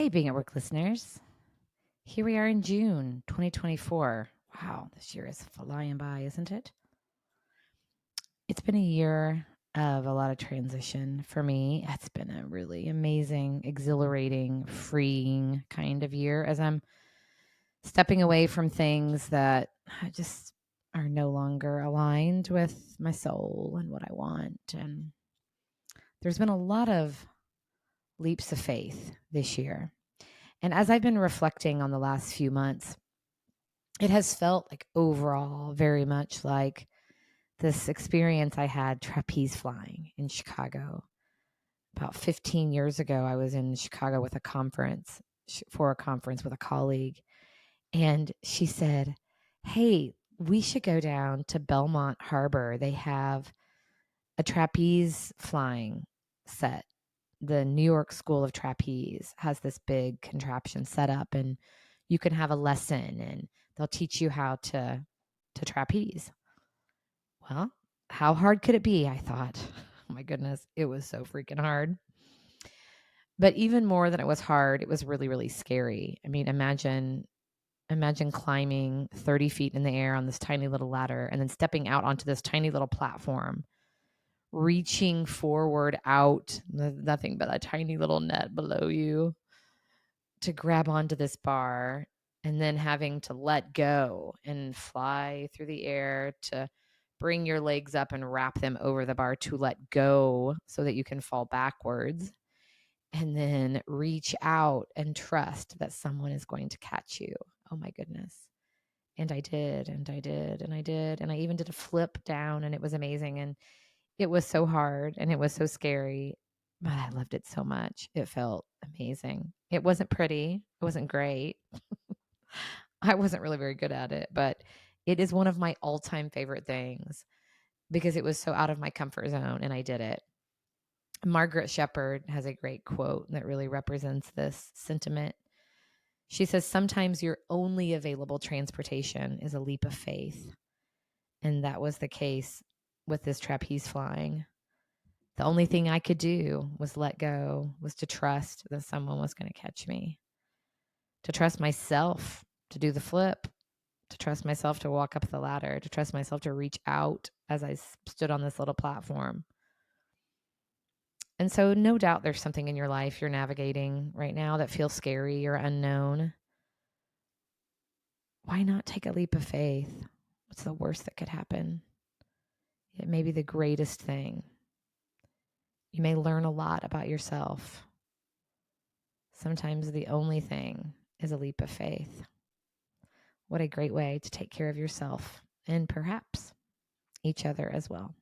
Hey, Being at Work listeners. Here we are in June 2024. Wow, this year is flying by, isn't it? It's been a year of a lot of transition for me. It's been a really amazing, exhilarating, freeing kind of year as I'm stepping away from things that just are no longer aligned with my soul and what I want. And there's been a lot of leaps of faith this year. And as I've been reflecting on the last few months, it has felt like overall very much like this experience I had trapeze flying in Chicago. About 15 years ago, I was in Chicago with a conference with a colleague. And she said, "Hey, we should go down to Belmont Harbor. They have a trapeze flying set. The New York School of Trapeze has this big contraption set up, and you can have a lesson and they'll teach you how to trapeze." Well, how hard could it be? I thought. Oh my goodness, it was so freaking hard. But even more than it was hard, it was really, really scary. I mean, imagine climbing 30 feet in the air on this tiny little ladder and then stepping out onto this tiny little platform, reaching forward out, nothing but a tiny little net below you to grab onto this bar, and then having to let go and fly through the air to bring your legs up and wrap them over the bar to let go so that you can fall backwards, and then reach out and trust that someone is going to catch you. Oh my goodness. And I did, and I did, and I did. And I even did a flip down, and it was amazing. And it was so hard and it was so scary, but I loved it so much. It felt amazing. It wasn't pretty. It wasn't great. I wasn't really very good at it, but it is one of my all-time favorite things because it was so out of my comfort zone and I did it. Margaret Shepard has a great quote that really represents this sentiment. She says, "Sometimes your only available transportation is a leap of faith." And that was the case with this trapeze flying. The only thing I could do was let go, was to trust that someone was going to catch me, to trust myself to do the flip, to trust myself to walk up the ladder, to trust myself to reach out as I stood on this little platform. And so, no doubt there's something in your life you're navigating right now that feels scary or unknown. Why not take a leap of faith? What's the worst that could happen? It may be the greatest thing. You may learn a lot about yourself. Sometimes the only thing is a leap of faith. What a great way to take care of yourself and perhaps each other as well.